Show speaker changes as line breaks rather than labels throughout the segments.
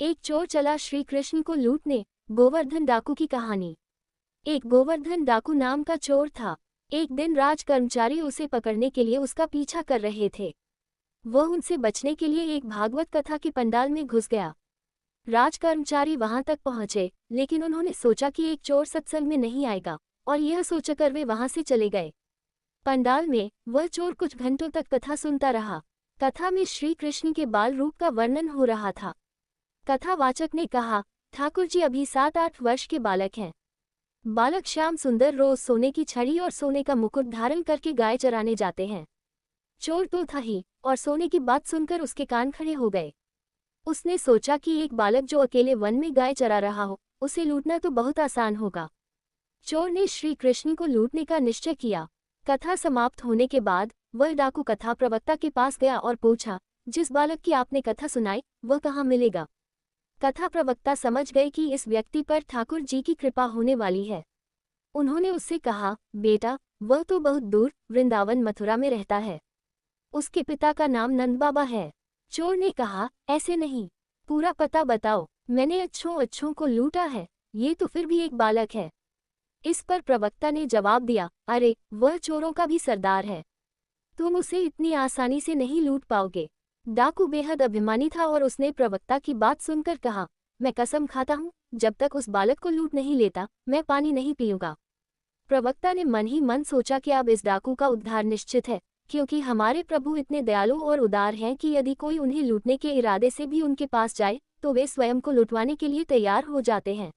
एक चोर चला श्री कृष्ण को लूटने। गोवर्धन डाकू की कहानी। एक गोवर्धन डाकू नाम का चोर था। एक दिन राज कर्मचारी उसे पकड़ने के लिए उसका पीछा कर रहे थे। वह उनसे बचने के लिए एक भागवत कथा के पंडाल में घुस गया। राज कर्मचारी वहां तक पहुंचे, लेकिन उन्होंने सोचा कि एक चोर सत्संग में नहीं आएगा, और यह सोचकर वे वहां से चले गए। पंडाल में वह चोर कुछ घंटों तक कथा सुनता रहा। कथा में श्री कृष्ण के बाल रूप का वर्णन हो रहा था। कथावाचक ने कहा, ठाकुर जी अभी 7-8 वर्ष के बालक हैं। बालक श्याम सुंदर रोज सोने की छड़ी और सोने का मुकुट धारण करके गाय चराने जाते हैं। चोर तो था ही, और सोने की बात सुनकर उसके कान खड़े हो गए। उसने सोचा कि एक बालक जो अकेले वन में गाय चरा रहा हो, उसे लूटना तो बहुत आसान होगा। चोर ने श्री कृष्ण को लूटने का निश्चय किया। कथा समाप्त होने के बाद वह डाकू कथा प्रवक्ता के पास गया और पूछा, जिस बालक की आपने कथा सुनाई वह कहाँ मिलेगा। कथा प्रवक्ता समझ गए कि इस व्यक्ति पर ठाकुर जी की कृपा होने वाली है। उन्होंने उससे कहा, बेटा वह तो बहुत दूर वृंदावन मथुरा में रहता है। उसके पिता का नाम नंद बाबा है। चोर ने कहा, ऐसे नहीं, पूरा पता बताओ, मैंने अच्छों को लूटा है, ये तो फिर भी एक बालक है। इस पर प्रवक्ता ने जवाब दिया, अरे वह चोरों का भी सरदार है, तुम उसे इतनी आसानी से नहीं लूट पाओगे। डाकू बेहद अभिमानी था और उसने प्रवक्ता की बात सुनकर कहा, मैं कसम खाता हूँ, जब तक उस बालक को लूट नहीं लेता मैं पानी नहीं पीऊंगा। प्रवक्ता ने मन ही मन सोचा कि अब इस डाकू का उद्धार निश्चित है, क्योंकि हमारे प्रभु इतने दयालु और उदार हैं कि यदि कोई उन्हें लूटने के इरादे से भी उनके पास जाए तो वे स्वयं को लुटवाने के लिए तैयार हो जाते हैं।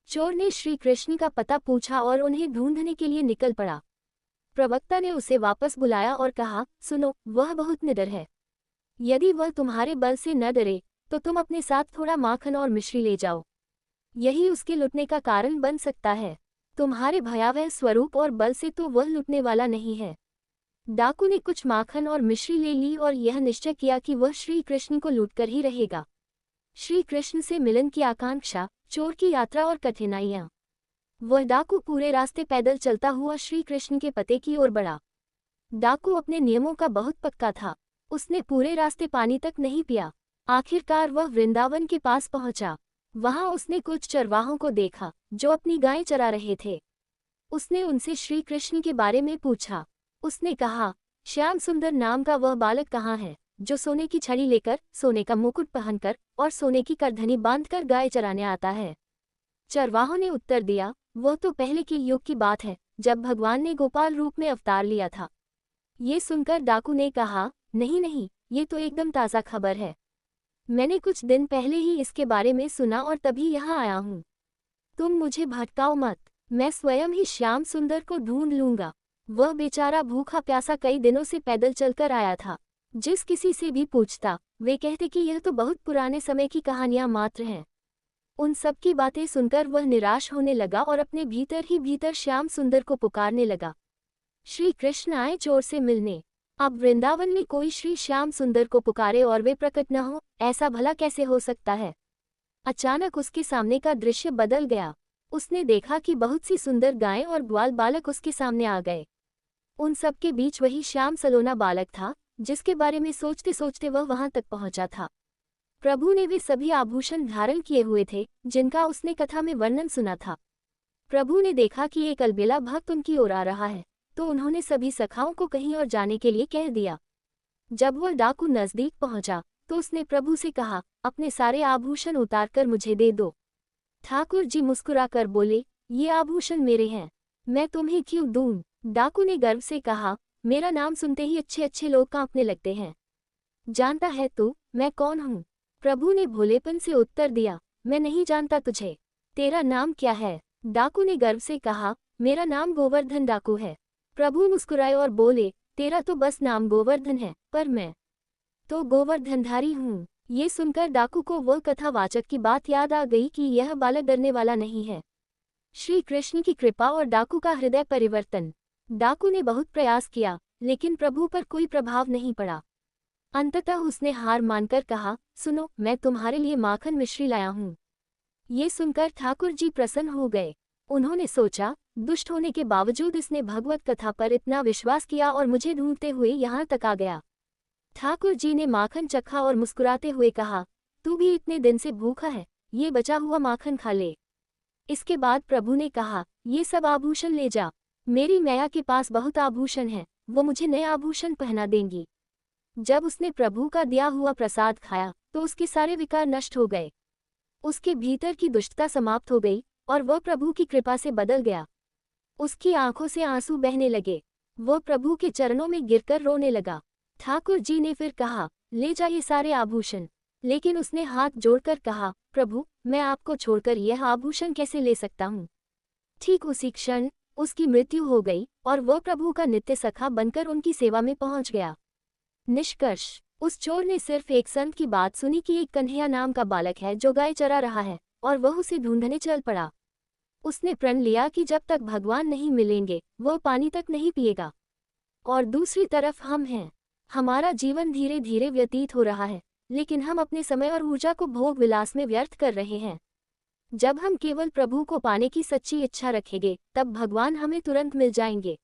चोर ने श्री कृष्ण का पता पूछा और उन्हें ढूंढने के लिए निकल पड़ा। प्रवक्ता ने उसे वापस बुलाया और कहा, सुनो, वह बहुत निडर है। यदि वह तुम्हारे बल से न डरे तो तुम अपने साथ थोड़ा माखन और मिश्री ले जाओ, यही उसके लुटने का कारण बन सकता है। तुम्हारे भयावह स्वरूप और बल से तो वह लुटने वाला नहीं है। डाकू ने कुछ माखन और मिश्री ले ली और यह निश्चय किया कि वह श्री कृष्ण को लूटकर ही रहेगा। श्री कृष्ण से मिलन की आकांक्षा, चोर की यात्रा और कठिनाइयां। वह डाकू पूरे रास्ते पैदल चलता हुआ श्री कृष्ण के पते की ओर बढ़ा। डाकू अपने नियमों का बहुत पक्का था। उसने पूरे रास्ते पानी तक नहीं पिया। आखिरकार वह वृंदावन के पास पहुंचा। वहां उसने कुछ चरवाहों को देखा जो अपनी गायें चरा रहे थे। उसने उनसे श्री कृष्ण के बारे में पूछा। उसने कहा, श्याम सुंदर नाम का वह बालक कहाँ है जो सोने की छड़ी लेकर, सोने का मुकुट पहनकर और सोने की करधनी बांधकर गाय चराने आता है। चरवाहों ने उत्तर दिया, वह तो पहले के युग की बात है, जब भगवान ने गोपाल रूप में अवतार लिया था। ये सुनकर डाकू ने कहा, नहीं नहीं, ये तो एकदम ताज़ा खबर है। मैंने कुछ दिन पहले ही इसके बारे में सुना और तभी यहाँ आया हूँ। तुम मुझे भटकाओ मत, मैं स्वयं ही श्याम सुंदर को ढूंढ लूंगा। वह बेचारा भूखा प्यासा कई दिनों से पैदल चलकर आया था। जिस किसी से भी पूछता वे कहते कि यह तो बहुत पुराने समय की कहानियां मात्र हैं। उन सब की बातें सुनकर वह निराश होने लगा और अपने भीतर ही भीतर श्याम सुंदर को पुकारने लगा। श्री कृष्ण आए चोर से मिलने। अब वृंदावन में कोई श्री श्याम सुंदर को पुकारे और वे प्रकट न हो, ऐसा भला कैसे हो सकता है। अचानक उसके सामने का दृश्य बदल गया। उसने देखा कि बहुत सी सुंदर गायें और ग्वाल बालक उसके सामने आ गए। उन सब के बीच वही श्याम सलोना बालक था जिसके बारे में सोचते सोचते वह वहां तक पहुंचा था। प्रभु ने वे सभी आभूषण धारण किए हुए थे जिनका उसने कथा में वर्णन सुना था। प्रभु ने देखा कि एक अलबेला भक्त उनकी ओर आ रहा है, तो उन्होंने सभी सखाओं को कहीं और जाने के लिए कह दिया। जब वह डाकू नजदीक पहुंचा तो उसने प्रभु से कहा, अपने सारे आभूषण उतारकर मुझे दे दो। ठाकुर जी मुस्कुराकर बोले, ये आभूषण मेरे हैं, मैं तुम्हें क्यों दूं। डाकू ने गर्व से कहा, मेरा नाम सुनते ही अच्छे अच्छे लोग कांपने लगते हैं। जानता है तू मैं कौन हूँ। प्रभु ने भोलेपन से उत्तर दिया, मैं नहीं जानता तुझे। तेरा नाम क्या है। डाकू ने गर्व से कहा, मेरा नाम गोवर्धन डाकू है। प्रभु मुस्कुराए और बोले, तेरा तो बस नाम गोवर्धन है, पर मैं तो गोवर्धनधारी हूँ। ये सुनकर डाकू को वह कथावाचक की बात याद आ गई कि यह बालक डरने वाला नहीं है। श्री कृष्ण की कृपा और डाकू का हृदय परिवर्तन। डाकू ने बहुत प्रयास किया, लेकिन प्रभु पर कोई प्रभाव नहीं पड़ा। अंततः उसने हार मानकर कहा, सुनो, मैं तुम्हारे लिए माखन मिश्री लाया हूँ। ये सुनकर ठाकुर जी प्रसन्न हो गए। उन्होंने सोचा, दुष्ट होने के बावजूद इसने भगवत कथा पर इतना विश्वास किया और मुझे ढूंढते हुए यहाँ तक आ गया। ठाकुर जी ने माखन चखा और मुस्कुराते हुए कहा, तू भी इतने दिन से भूखा है, ये बचा हुआ माखन खा ले। इसके बाद प्रभु ने कहा, ये सब आभूषण ले जा, मेरी मैया के पास बहुत आभूषण है, वो मुझे नए आभूषण पहना देंगी। जब उसने प्रभु का दिया हुआ प्रसाद खाया तो उसके सारे विकार नष्ट हो गए, उसके भीतर की दुष्टता समाप्त हो गई और वह प्रभु की कृपा से बदल गया। उसकी आंखों से आंसू बहने लगे, वह प्रभु के चरणों में गिरकर रोने लगा। ठाकुर जी ने फिर कहा, ले जा ये सारे आभूषण, लेकिन उसने हाथ जोड़कर कहा, प्रभु मैं आपको छोड़कर यह आभूषण कैसे ले सकता हूँ। ठीक उसी क्षण उसकी मृत्यु हो गई और वह प्रभु का नित्य सखा बनकर उनकी सेवा में पहुंच गया। निष्कर्ष, उस चोर ने सिर्फ एक संत की बात सुनी कि एक कन्हैया नाम का बालक है जो गाय चरा रहा है, और वह उसे ढूंढने चल पड़ा। उसने प्रण लिया कि जब तक भगवान नहीं मिलेंगे वह पानी तक नहीं पिएगा। और दूसरी तरफ हम हैं, हमारा जीवन धीरे धीरे व्यतीत हो रहा है, लेकिन हम अपने समय और ऊर्जा को भोग विलास में व्यर्थ कर रहे हैं। जब हम केवल प्रभु को पाने की सच्ची इच्छा रखेंगे तब भगवान हमें तुरंत मिल जाएंगे।